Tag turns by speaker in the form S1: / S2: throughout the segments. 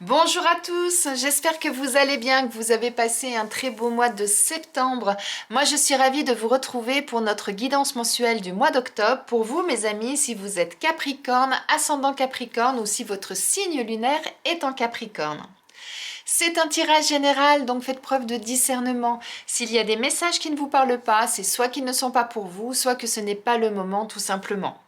S1: Bonjour à tous, j'espère que vous allez bien, que vous avez passé un très beau mois de septembre. Moi je suis ravie de vous retrouver pour notre guidance mensuelle du mois d'octobre. Pour vous mes amis, si vous êtes Capricorne, ascendant Capricorne ou si votre signe lunaire est en Capricorne. C'est un tirage général, donc faites preuve de discernement. S'il y a des messages qui ne vous parlent pas, c'est soit qu'ils ne sont pas pour vous, soit que ce n'est pas le moment tout simplement.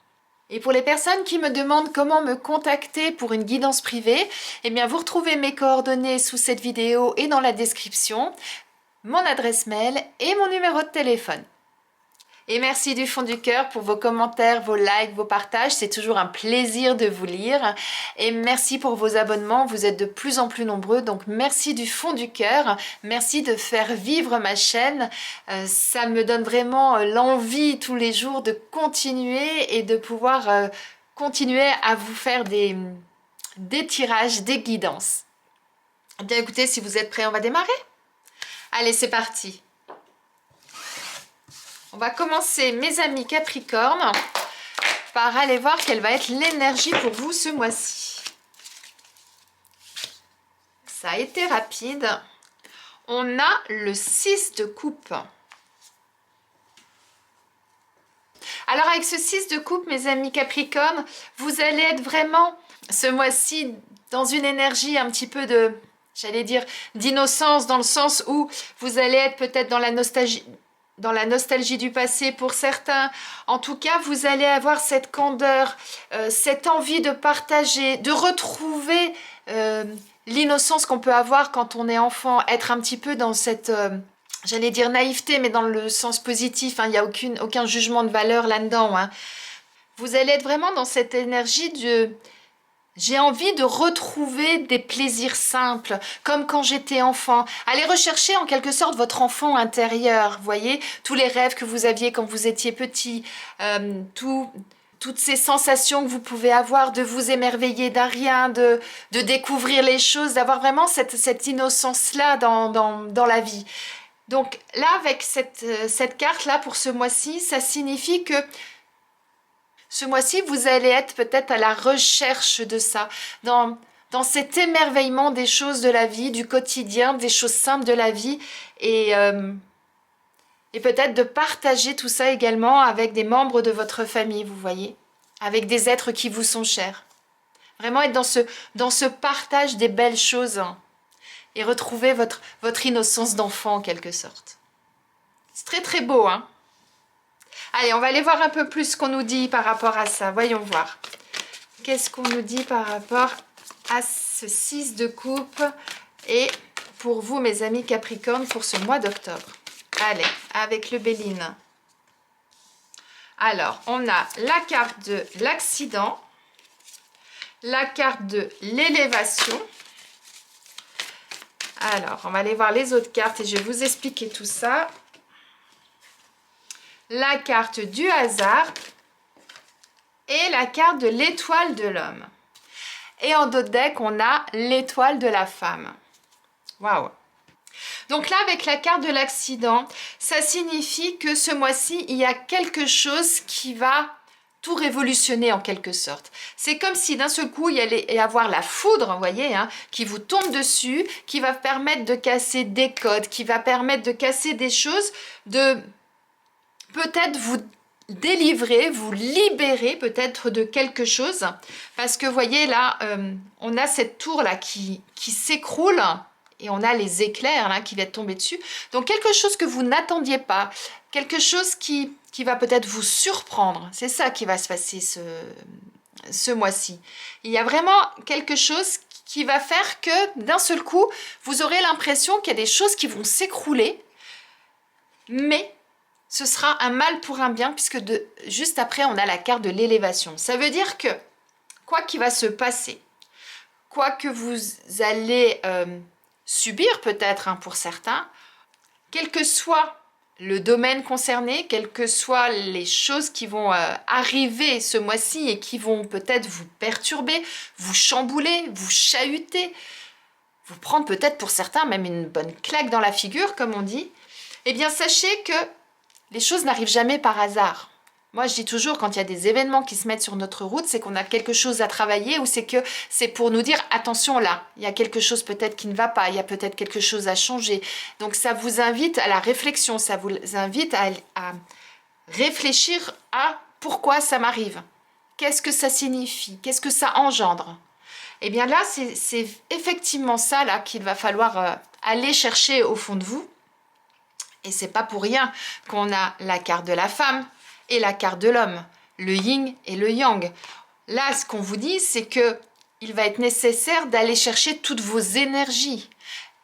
S1: Et pour les personnes qui me demandent comment me contacter pour une guidance privée, eh bien vous retrouvez mes coordonnées sous cette vidéo et dans la description, mon adresse mail et mon numéro de téléphone. Et merci du fond du cœur pour vos commentaires, vos likes, vos partages, c'est toujours un plaisir de vous lire. Et merci pour vos abonnements, vous êtes de plus en plus nombreux, donc merci du fond du cœur, merci de faire vivre ma chaîne. Ça me donne vraiment l'envie tous les jours de continuer et de pouvoir continuer à vous faire des tirages, des guidances. Bien écoutez, si vous êtes prêts, on va démarrer. Allez, c'est parti. On va commencer, mes amis Capricorne, par aller voir quelle va être l'énergie pour vous ce mois-ci. Ça a été rapide. On a le 6 de coupe. Alors avec ce 6 de coupe, mes amis Capricorne, vous allez être vraiment ce mois-ci dans une énergie un petit peu de, j'allais dire, d'innocence, dans le sens où vous allez être peut-être dans la nostalgie du passé pour certains. En tout cas, vous allez avoir cette candeur, cette envie de partager, de retrouver l'innocence qu'on peut avoir quand on est enfant, être un petit peu dans cette, j'allais dire naïveté, mais dans le sens positif, hein, il n'y a aucun jugement de valeur là-dedans. Hein. Vous allez être vraiment dans cette énergie de... J'ai envie de retrouver des plaisirs simples, comme quand j'étais enfant. Allez rechercher en quelque sorte votre enfant intérieur, voyez, tous les rêves que vous aviez quand vous étiez petit, toutes ces sensations que vous pouvez avoir de vous émerveiller d'un rien, de découvrir les choses, d'avoir vraiment cette innocence-là dans la vie. Donc là, avec cette carte-là pour ce mois-ci, ça signifie que ce mois-ci, vous allez être peut-être à la recherche de ça, dans cet émerveillement des choses de la vie, du quotidien, des choses simples de la vie, et peut-être de partager tout ça également avec des membres de votre famille, vous voyez, avec des êtres qui vous sont chers. Vraiment être dans ce partage des belles choses, hein, et retrouver votre innocence d'enfant en quelque sorte. C'est très très beau, hein. Allez, on va aller voir un peu plus ce qu'on nous dit par rapport à ça. Voyons voir. Qu'est-ce qu'on nous dit par rapport à ce 6 de coupe et pour vous, mes amis Capricorne, pour ce mois d'octobre. Allez, avec le Béline. Alors, on a la carte de l'accident, la carte de l'élévation. Alors, on va aller voir les autres cartes et je vais vous expliquer tout ça. La carte du hasard et la carte de l'étoile de l'homme. Et en d'autres decks, on a l'étoile de la femme. Waouh! Donc là, avec la carte de l'accident, ça signifie que ce mois-ci, il y a quelque chose qui va tout révolutionner en quelque sorte. C'est comme si d'un seul coup, il y allait y avoir la foudre, vous voyez, hein, qui vous tombe dessus, qui va permettre de casser des codes, qui va permettre de casser des choses, de... peut-être vous délivrer, vous libérer peut-être de quelque chose. Parce que vous voyez là, on a cette tour là qui s'écroule et on a les éclairs là qui viennent tomber dessus. Donc quelque chose que vous n'attendiez pas, quelque chose qui va peut-être vous surprendre. C'est ça qui va se passer ce mois-ci. Il y a vraiment quelque chose qui va faire que d'un seul coup, vous aurez l'impression qu'il y a des choses qui vont s'écrouler, mais ce sera un mal pour un bien, puisque juste après, on a la carte de l'élévation. Ça veut dire que, quoi qu'il va se passer, quoi que vous allez subir peut-être, hein, pour certains, quel que soit le domaine concerné, quelles que soient les choses qui vont arriver ce mois-ci et qui vont peut-être vous perturber, vous chambouler, vous chahuter, vous prendre peut-être pour certains même une bonne claque dans la figure, comme on dit, eh bien sachez que les choses n'arrivent jamais par hasard. Moi, je dis toujours, quand il y a des événements qui se mettent sur notre route, c'est qu'on a quelque chose à travailler ou c'est que c'est pour nous dire, attention là, il y a quelque chose peut-être qui ne va pas, il y a peut-être quelque chose à changer. Donc ça vous invite à la réflexion, ça vous invite à réfléchir à pourquoi ça m'arrive. Qu'est-ce que ça signifie? Qu'est-ce que ça engendre? Eh bien là, c'est effectivement ça là qu'il va falloir aller chercher au fond de vous. Et c'est pas pour rien qu'on a la carte de la femme et la carte de l'homme, le yin et le yang. Là, ce qu'on vous dit, c'est que il va être nécessaire d'aller chercher toutes vos énergies.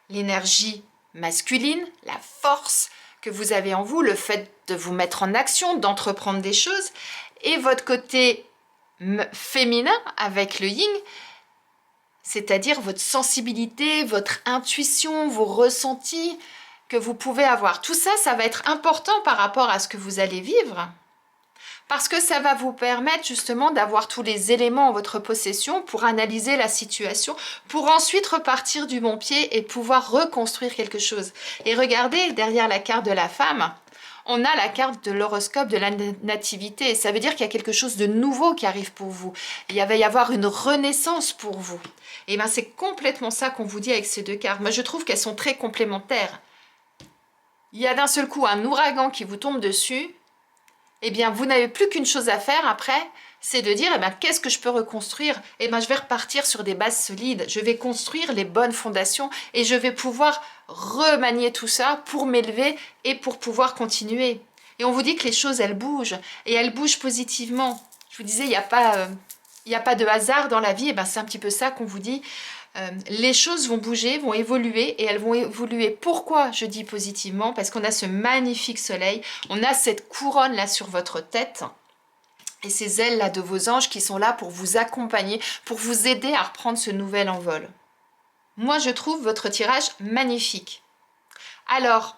S1: L'énergie masculine, la force que vous avez en vous, le fait de vous mettre en action, d'entreprendre des choses, et votre côté féminin avec le yin, c'est-à-dire votre sensibilité, votre intuition, vos ressentis que vous pouvez avoir. Tout ça, ça va être important par rapport à ce que vous allez vivre, parce que ça va vous permettre justement d'avoir tous les éléments en votre possession pour analyser la situation, pour ensuite repartir du bon pied et pouvoir reconstruire quelque chose. Et regardez, derrière la carte de la femme, on a la carte de l'horoscope de la nativité. Ça veut dire qu'il y a quelque chose de nouveau qui arrive pour vous. Il va y avoir une renaissance pour vous. Et bien c'est complètement ça qu'on vous dit avec ces deux cartes. Moi je trouve qu'elles sont très complémentaires. Il y a d'un seul coup un ouragan qui vous tombe dessus. Eh bien vous n'avez plus qu'une chose à faire après, c'est de dire, eh bien, qu'est-ce que je peux reconstruire? Eh bien, je vais repartir sur des bases solides, je vais construire les bonnes fondations et je vais pouvoir remanier tout ça pour m'élever et pour pouvoir continuer. Et on vous dit que les choses, elles bougent, et elles bougent positivement. Je vous disais, il n'y a pas de hasard dans la vie, et ben, c'est un petit peu ça qu'on vous dit. Les choses vont bouger, vont évoluer, et elles vont évoluer. Pourquoi je dis positivement? Parce qu'on a ce magnifique soleil, on a cette couronne là sur votre tête, et ces ailes là de vos anges qui sont là pour vous accompagner, pour vous aider à reprendre ce nouvel envol. Moi je trouve votre tirage magnifique. Alors,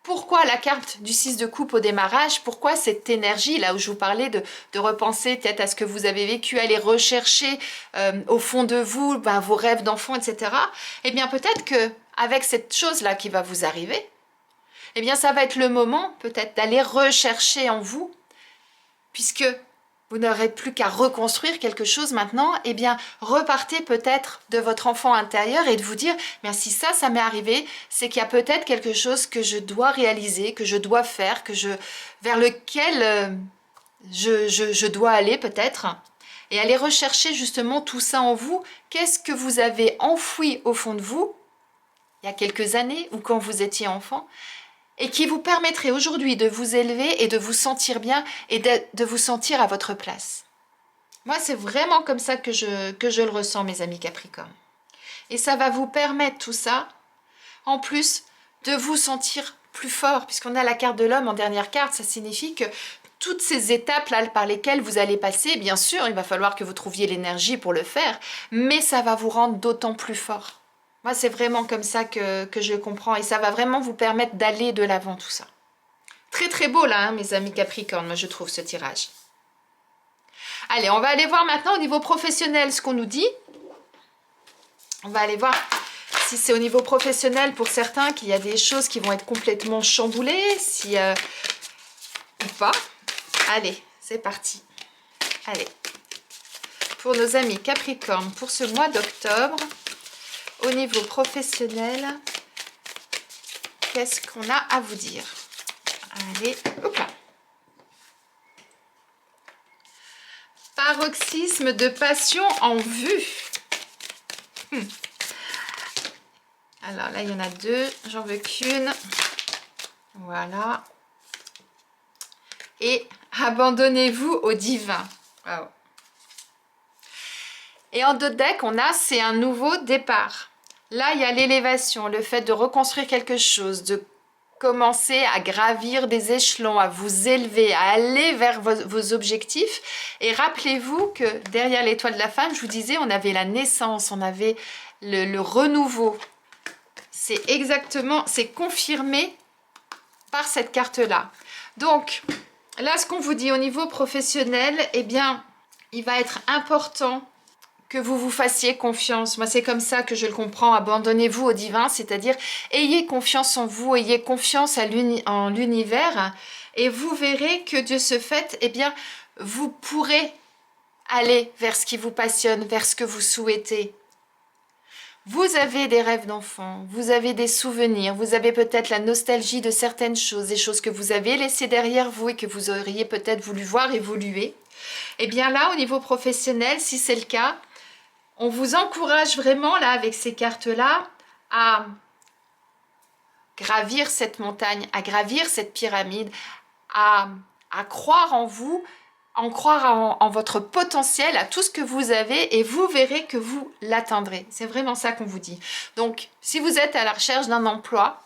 S1: pourquoi la carte du 6 de coupe au démarrage? Pourquoi cette énergie, là où je vous parlais de repenser peut-être à ce que vous avez vécu, aller rechercher au fond de vous vos rêves d'enfant, etc. Eh bien peut-être que avec cette chose-là qui va vous arriver, eh bien ça va être le moment peut-être d'aller rechercher en vous, puisque vous n'aurez plus qu'à reconstruire quelque chose maintenant, eh bien repartez peut-être de votre enfant intérieur et de vous dire, mais si ça m'est arrivé, c'est qu'il y a peut-être quelque chose que je dois réaliser, que je dois faire, vers lequel je dois aller peut-être, et aller rechercher justement tout ça en vous. Qu'est-ce que vous avez enfoui au fond de vous, il y a quelques années ou quand vous étiez enfant, et qui vous permettrait aujourd'hui de vous élever et de vous sentir bien et de vous sentir à votre place. Moi, c'est vraiment comme ça que je le ressens, mes amis Capricorne. Et ça va vous permettre tout ça, en plus de vous sentir plus fort, puisqu'on a la carte de l'homme en dernière carte, ça signifie que toutes ces étapes-là par lesquelles vous allez passer, bien sûr, il va falloir que vous trouviez l'énergie pour le faire, mais ça va vous rendre d'autant plus fort. Moi, c'est vraiment comme ça que je comprends et ça va vraiment vous permettre d'aller de l'avant tout ça. Très très beau là, hein, mes amis Capricorne, moi je trouve ce tirage. Allez, on va aller voir maintenant au niveau professionnel ce qu'on nous dit. On va aller voir si c'est au niveau professionnel pour certains qu'il y a des choses qui vont être complètement chamboulées, si ou pas. Allez, c'est parti. Allez, pour nos amis Capricorne, pour ce mois d'octobre, au niveau professionnel, qu'est-ce qu'on a à vous dire? Allez, hop là. Paroxysme de passion en vue. Alors là, il y en a deux. J'en veux qu'une. Voilà. Et abandonnez-vous au divin. Wow. Et en deux decks, on a, c'est un nouveau départ. Là, il y a l'élévation, le fait de reconstruire quelque chose, de commencer à gravir des échelons, à vous élever, à aller vers vos objectifs. Et rappelez-vous que derrière l'étoile de la femme, je vous disais, on avait la naissance, on avait le renouveau. C'est exactement, c'est confirmé par cette carte-là. Donc, là, ce qu'on vous dit au niveau professionnel, eh bien, il va être important que vous vous fassiez confiance. Moi, c'est comme ça que je le comprends. Abandonnez-vous au divin, c'est-à-dire ayez confiance en vous, ayez confiance en l'univers et vous verrez que de ce fait, eh bien, vous pourrez aller vers ce qui vous passionne, vers ce que vous souhaitez. Vous avez des rêves d'enfant, vous avez des souvenirs, vous avez peut-être la nostalgie de certaines choses, des choses que vous avez laissées derrière vous et que vous auriez peut-être voulu voir évoluer. Et bien là, au niveau professionnel, si c'est le cas, on vous encourage vraiment là avec ces cartes-là à gravir cette montagne, à gravir cette pyramide, à croire en vous, en votre potentiel, à tout ce que vous avez et vous verrez que vous l'atteindrez. C'est vraiment ça qu'on vous dit. Donc, si vous êtes à la recherche d'un emploi,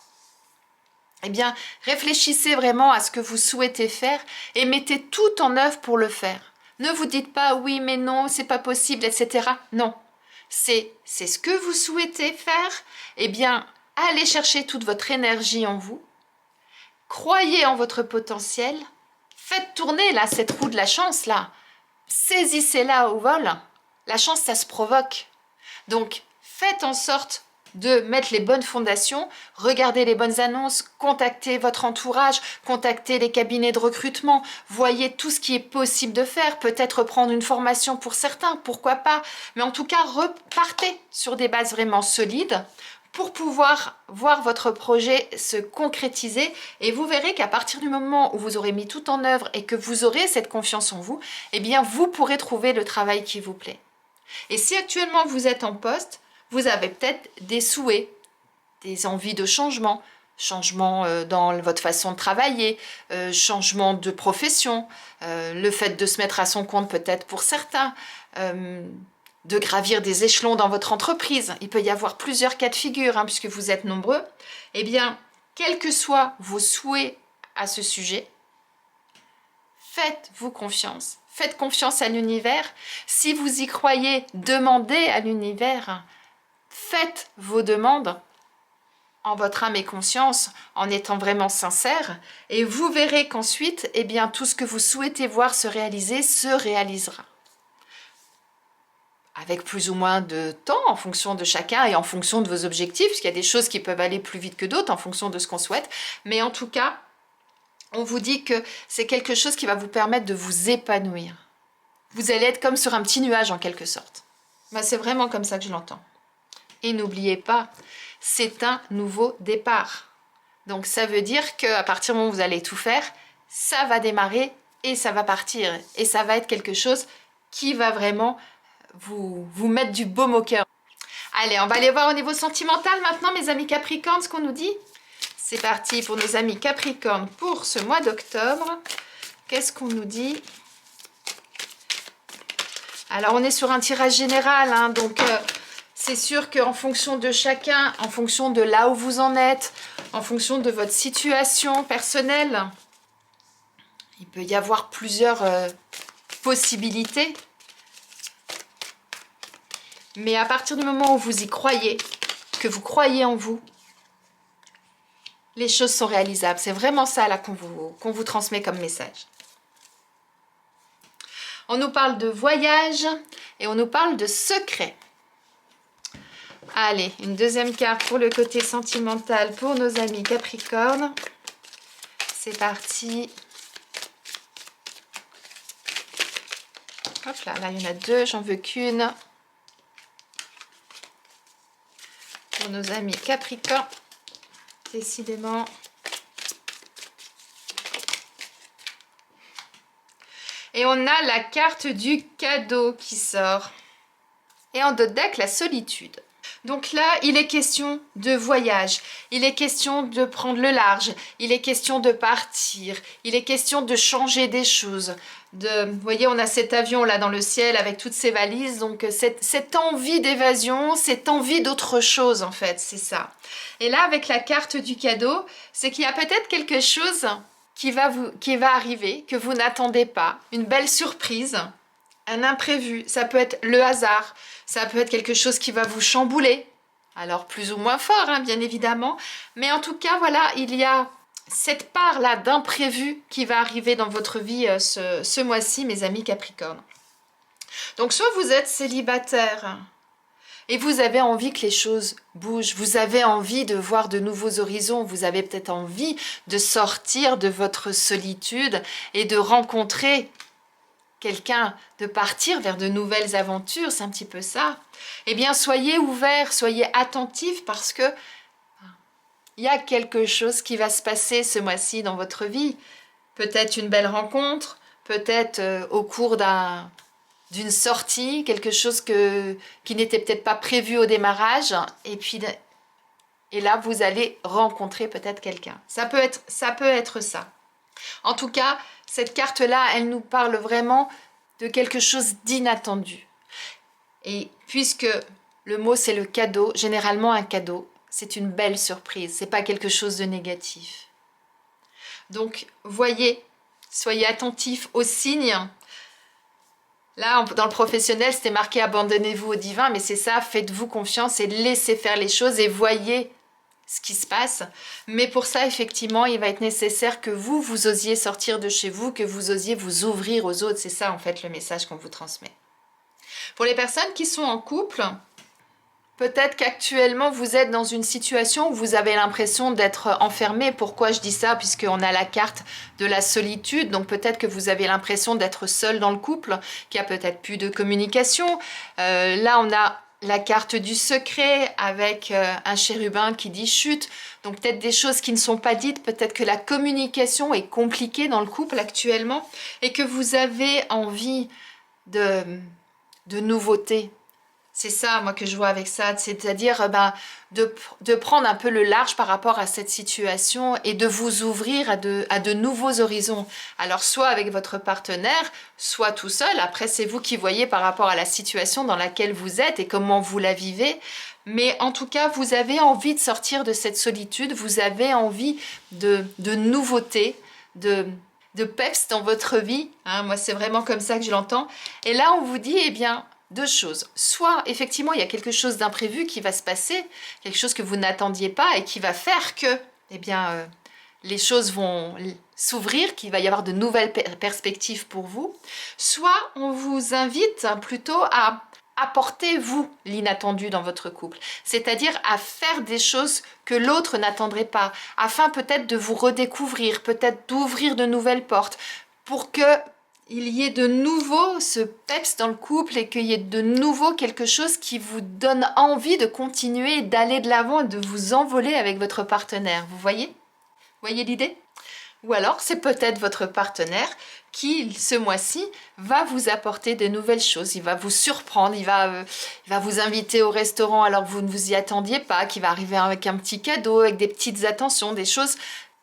S1: eh bien, réfléchissez vraiment à ce que vous souhaitez faire et mettez tout en œuvre pour le faire. Ne vous dites pas oui, mais non, c'est pas possible, etc. Non, c'est ce que vous souhaitez faire. Eh bien, allez chercher toute votre énergie en vous. Croyez en votre potentiel. Faites tourner là cette roue de la chance là. Saisissez-la au vol. La chance, ça se provoque. Donc, faites en sorte de mettre les bonnes fondations, regardez les bonnes annonces, contactez votre entourage, contactez les cabinets de recrutement, voyez tout ce qui est possible de faire, peut-être prendre une formation pour certains, pourquoi pas, mais en tout cas, repartez sur des bases vraiment solides pour pouvoir voir votre projet se concrétiser et vous verrez qu'à partir du moment où vous aurez mis tout en œuvre et que vous aurez cette confiance en vous, eh bien vous pourrez trouver le travail qui vous plaît. Et si actuellement vous êtes en poste, vous avez peut-être des souhaits, des envies de changement, changement dans votre façon de travailler, changement de profession, le fait de se mettre à son compte peut-être pour certains, de gravir des échelons dans votre entreprise. Il peut y avoir plusieurs cas de figure, hein, puisque vous êtes nombreux. Eh bien, quels que soient vos souhaits à ce sujet, faites-vous confiance. Faites confiance à l'univers. Si vous y croyez, demandez à l'univers. Faites vos demandes en votre âme et conscience, en étant vraiment sincère, et vous verrez qu'ensuite, eh bien, tout ce que vous souhaitez voir se réaliser se réalisera. Avec plus ou moins de temps en fonction de chacun et en fonction de vos objectifs, parce qu'il y a des choses qui peuvent aller plus vite que d'autres en fonction de ce qu'on souhaite, mais en tout cas, on vous dit que c'est quelque chose qui va vous permettre de vous épanouir. Vous allez être comme sur un petit nuage en quelque sorte. Ben, c'est vraiment comme ça que je l'entends. Et n'oubliez pas, c'est un nouveau départ. Donc ça veut dire qu'à partir du moment où vous allez tout faire, ça va démarrer et ça va partir. Et ça va être quelque chose qui va vraiment vous mettre du baume au cœur. Allez, on va aller voir au niveau sentimental maintenant, mes amis Capricorne, ce qu'on nous dit. C'est parti pour nos amis Capricorne pour ce mois d'octobre. Qu'est-ce qu'on nous dit? Alors, on est sur un tirage général, hein, donc c'est sûr qu'en fonction de chacun, en fonction de là où vous en êtes, en fonction de votre situation personnelle, il peut y avoir plusieurs possibilités. Mais à partir du moment où vous y croyez, que vous croyez en vous, les choses sont réalisables. C'est vraiment ça là qu'on vous transmet comme message. On nous parle de voyage et on nous parle de secret. Allez, une deuxième carte pour le côté sentimental pour nos amis Capricorne. C'est parti. Hop là, là il y en a deux, j'en veux qu'une. Pour nos amis Capricorne, décidément. Et on a la carte du cadeau qui sort. Et en dos de deck, la solitude. Donc là, il est question de voyage, il est question de prendre le large, il est question de partir, il est question de changer des choses. Vous voyez, on a cet avion là dans le ciel avec toutes ces valises, donc cette envie d'évasion, cette envie d'autre chose en fait, c'est ça. Et là, avec la carte du cadeau, c'est qu'il y a peut-être quelque chose qui va arriver, que vous n'attendez pas, une belle surprise, un imprévu, ça peut être le hasard, ça peut être quelque chose qui va vous chambouler, alors plus ou moins fort, hein, bien évidemment, mais en tout cas, voilà, il y a cette part-là d'imprévu qui va arriver dans votre vie ce mois-ci, mes amis Capricorne. Donc, soit vous êtes célibataire, Et vous avez envie que les choses bougent, vous avez envie de voir de nouveaux horizons, vous avez peut-être envie de sortir de votre solitude et de rencontrer quelqu'un, de partir vers de nouvelles aventures, c'est un petit peu ça. Eh bien, soyez ouverts, soyez attentifs parce que il y a quelque chose qui va se passer ce mois-ci dans votre vie. Peut-être une belle rencontre, peut-être au cours d'une sortie, quelque chose qui n'était peut-être pas prévu au démarrage, et là vous allez rencontrer peut-être quelqu'un. Ça peut être ça. En tout cas, cette carte-là, elle nous parle vraiment de quelque chose d'inattendu. Et puisque le mot c'est le cadeau, généralement un cadeau, c'est une belle surprise, c'est pas quelque chose de négatif. Donc, voyez, soyez attentifs aux signes. Là, dans le professionnel, c'était marqué « Abandonnez-vous au divin », mais c'est ça, faites-vous confiance et laissez faire les choses et voyez ce qui se passe. Mais pour ça, effectivement, il va être nécessaire que vous osiez sortir de chez vous, que vous osiez vous ouvrir aux autres. C'est ça, en fait, le message qu'on vous transmet. Pour les personnes qui sont en couple, peut-être qu'actuellement, vous êtes dans une situation où vous avez l'impression d'être enfermé. Pourquoi je dis ça? Puisqu'on a la carte de la solitude. Donc peut-être que vous avez l'impression d'être seul dans le couple, qu'il n'y a peut-être plus de communication. Là, on a la carte du secret avec un chérubin qui dit chute. Donc peut-être des choses qui ne sont pas dites. Peut-être que la communication est compliquée dans le couple actuellement et que vous avez envie de nouveautés. C'est ça, moi, que je vois avec ça, c'est-à-dire de prendre un peu le large par rapport à cette situation et de vous ouvrir à de nouveaux horizons. Alors, soit avec votre partenaire, soit tout seul. Après, c'est vous qui voyez par rapport à la situation dans laquelle vous êtes et comment vous la vivez. Mais en tout cas, vous avez envie de sortir de cette solitude, vous avez envie de nouveautés, de peps dans votre vie. Hein, moi, c'est vraiment comme ça que je l'entends. Et là, on vous dit, eh bien, deux choses. Soit, effectivement, il y a quelque chose d'imprévu qui va se passer, quelque chose que vous n'attendiez pas et qui va faire que, eh bien, les choses vont s'ouvrir, qu'il va y avoir de nouvelles perspectives pour vous. Soit, on vous invite plutôt à apporter, vous, l'inattendu dans votre couple. C'est-à-dire à faire des choses que l'autre n'attendrait pas, afin peut-être de vous redécouvrir, peut-être d'ouvrir de nouvelles portes, pour que il y ait de nouveau ce peps dans le couple et qu'il y ait de nouveau quelque chose qui vous donne envie de continuer, d'aller de l'avant et de vous envoler avec votre partenaire. Vous voyez? Vous voyez l'idée? Ou alors, c'est peut-être votre partenaire qui, ce mois-ci, va vous apporter de nouvelles choses. Il va vous surprendre, il va vous inviter au restaurant alors que vous ne vous y attendiez pas, qui va arriver avec un petit cadeau, avec des petites attentions, des choses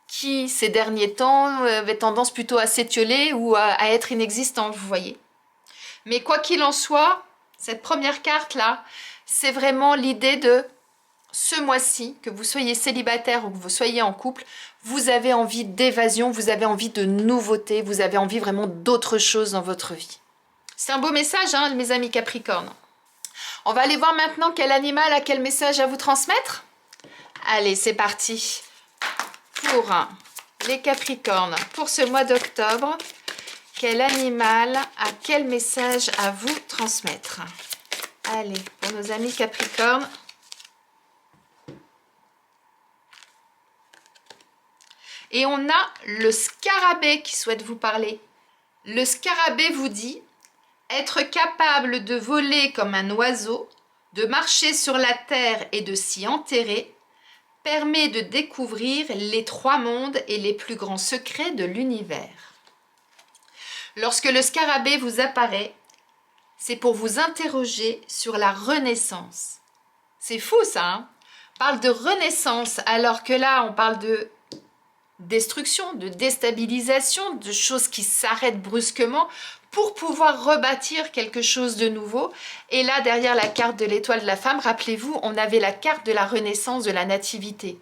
S1: qui, ces derniers temps, avaient tendance plutôt à s'étioler ou à être inexistantes, vous voyez. Mais quoi qu'il en soit, cette première carte-là, c'est vraiment l'idée de ce mois-ci, que vous soyez célibataire ou que vous soyez en couple, vous avez envie d'évasion, vous avez envie de nouveautés, vous avez envie vraiment d'autres choses dans votre vie. C'est un beau message, hein, mes amis Capricorne. On va aller voir maintenant quel animal a quel message à vous transmettre. Allez, c'est parti. Pour les Capricornes, pour ce mois d'octobre, quel animal a quel message à vous transmettre? Allez, pour nos amis Capricornes. Et on a le scarabée qui souhaite vous parler. Le scarabée vous dit être capable de voler comme un oiseau, de marcher sur la terre et de s'y enterrer, permet de découvrir les trois mondes et les plus grands secrets de l'univers. Lorsque le scarabée vous apparaît, c'est pour vous interroger sur la renaissance. C'est fou ça, hein? On parle de renaissance alors que là on parle de destruction, de déstabilisation, de choses qui s'arrêtent brusquement pour pouvoir rebâtir quelque chose de nouveau. Et là, derrière la carte de l'étoile de la femme, rappelez-vous, on avait la carte de la renaissance de la nativité.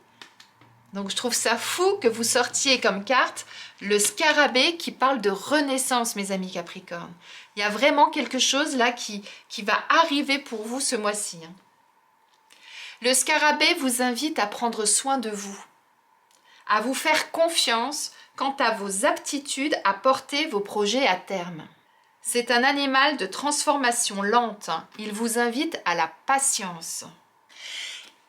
S1: Donc je trouve ça fou que vous sortiez comme carte le scarabée qui parle de renaissance, mes amis Capricorne. Il y a vraiment quelque chose là qui va arriver pour vous ce mois-ci. Le scarabée vous invite à prendre soin de vous, à vous faire confiance quant à vos aptitudes à porter vos projets à terme. C'est un animal de transformation lente. Il vous invite à la patience.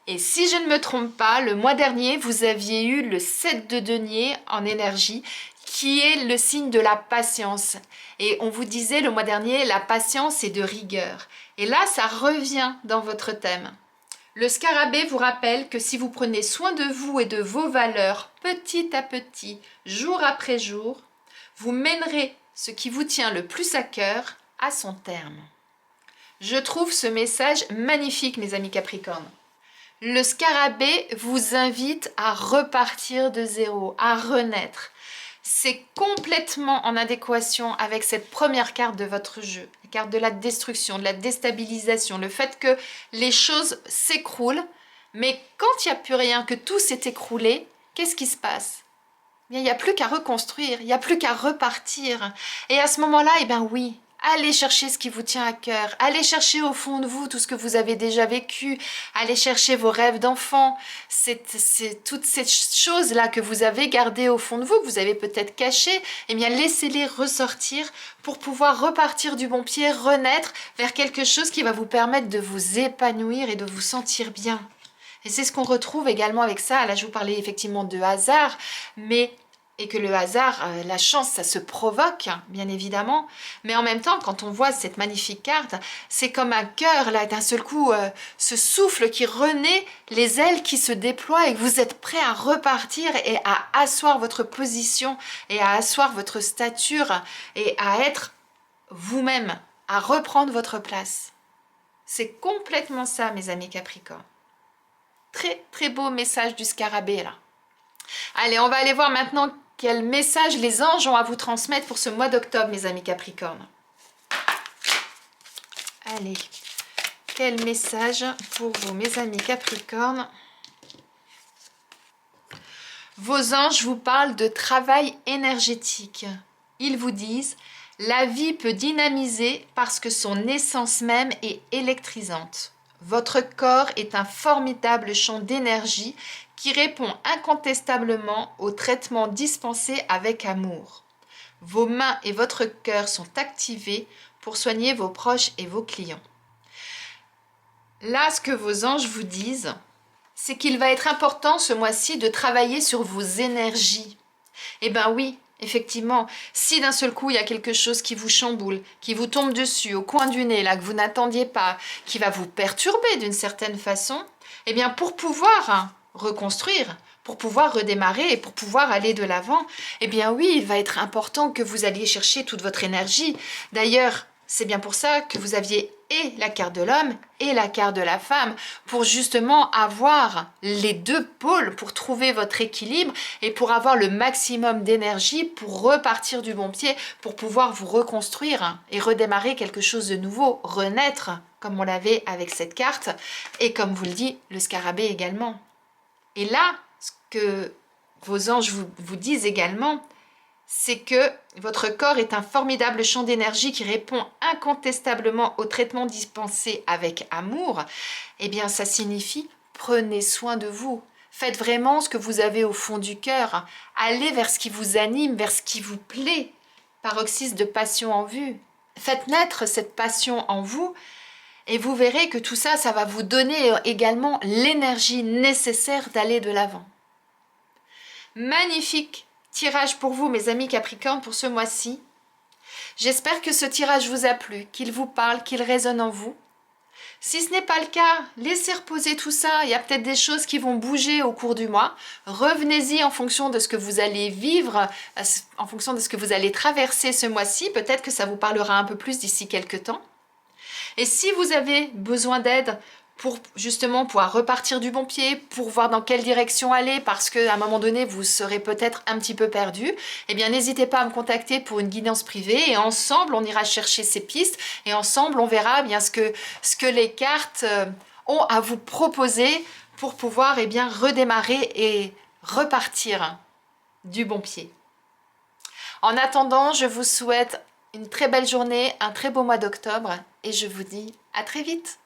S1: Et si je ne me trompe pas, le mois dernier, vous aviez eu le 7 de denier en énergie, qui est le signe de la patience. Et on vous disait le mois dernier, la patience est de rigueur. Et là, ça revient dans votre thème. Le scarabée vous rappelle que si vous prenez soin de vous et de vos valeurs petit à petit, jour après jour, vous mènerez ce qui vous tient le plus à cœur à son terme. Je trouve ce message magnifique, mes amis Capricornes. Le scarabée vous invite à repartir de zéro, à renaître. C'est complètement en adéquation avec cette première carte de votre jeu, la carte de la destruction, de la déstabilisation, le fait que les choses s'écroulent, mais quand il n'y a plus rien, que tout s'est écroulé, qu'est-ce qui se passe? Il n'y a plus qu'à reconstruire, il n'y a plus qu'à repartir. Et à ce moment-là, eh bien oui, allez chercher ce qui vous tient à cœur, allez chercher au fond de vous tout ce que vous avez déjà vécu, allez chercher vos rêves d'enfant, c'est toutes ces choses-là que vous avez gardées au fond de vous, que vous avez peut-être cachées, eh bien laissez-les ressortir pour pouvoir repartir du bon pied, renaître vers quelque chose qui va vous permettre de vous épanouir et de vous sentir bien. Et c'est ce qu'on retrouve également avec ça. Là, je vous parlais effectivement de hasard, et que le hasard, la chance, ça se provoque, bien évidemment. Mais en même temps, quand on voit cette magnifique carte, c'est comme un cœur, là, d'un seul coup, ce souffle qui renaît, les ailes qui se déploient et que vous êtes prêt à repartir et à asseoir votre position et à asseoir votre stature et à être vous-même, à reprendre votre place. C'est complètement ça, mes amis Capricornes. Très très beau message du scarabée là. Allez, on va aller voir maintenant quel message les anges ont à vous transmettre pour ce mois d'octobre, mes amis Capricornes. Allez, quel message pour vous, mes amis Capricornes? Vos anges vous parlent de travail énergétique. Ils vous disent, la vie peut dynamiser parce que son essence même est électrisante. Votre corps est un formidable champ d'énergie qui répond incontestablement aux traitements dispensés avec amour. Vos mains et votre cœur sont activés pour soigner vos proches et vos clients. Là, ce que vos anges vous disent, c'est qu'il va être important ce mois-ci de travailler sur vos énergies. Eh bien oui, effectivement, si d'un seul coup il y a quelque chose qui vous chamboule, qui vous tombe dessus au coin du nez, là que vous n'attendiez pas, qui va vous perturber d'une certaine façon, eh bien pour pouvoir reconstruire, pour pouvoir redémarrer et pour pouvoir aller de l'avant, eh bien oui, il va être important que vous alliez chercher toute votre énergie. D'ailleurs, c'est bien pour ça que vous aviez et la carte de l'homme et la carte de la femme, pour justement avoir les deux pôles, pour trouver votre équilibre et pour avoir le maximum d'énergie pour repartir du bon pied, pour pouvoir vous reconstruire et redémarrer quelque chose de nouveau, renaître, comme on l'avait avec cette carte, et comme vous le dit, le scarabée également. Et là, ce que vos anges vous disent également, c'est que votre corps est un formidable champ d'énergie qui répond incontestablement aux traitements dispensés avec amour. Eh bien, ça signifie prenez soin de vous. Faites vraiment ce que vous avez au fond du cœur. Allez vers ce qui vous anime, vers ce qui vous plaît. Paroxysme de passion en vue. Faites naître cette passion en vous et vous verrez que tout ça, ça va vous donner également l'énergie nécessaire d'aller de l'avant. Magnifique tirage pour vous, mes amis Capricorne, pour ce mois-ci. J'espère que ce tirage vous a plu, qu'il vous parle, qu'il résonne en vous. Si ce n'est pas le cas, laissez reposer tout ça. Il y a peut-être des choses qui vont bouger au cours du mois. Revenez-y en fonction de ce que vous allez vivre, en fonction de ce que vous allez traverser ce mois-ci. Peut-être que ça vous parlera un peu plus d'ici quelques temps. Et si vous avez besoin d'aide pour justement pouvoir repartir du bon pied, pour voir dans quelle direction aller, parce qu'à un moment donné, vous serez peut-être un petit peu perdu, eh bien n'hésitez pas à me contacter pour une guidance privée et ensemble, on ira chercher ces pistes et ensemble, on verra bien ce que les cartes ont à vous proposer pour pouvoir redémarrer et repartir du bon pied. En attendant, je vous souhaite une très belle journée, un très beau mois d'octobre et je vous dis à très vite.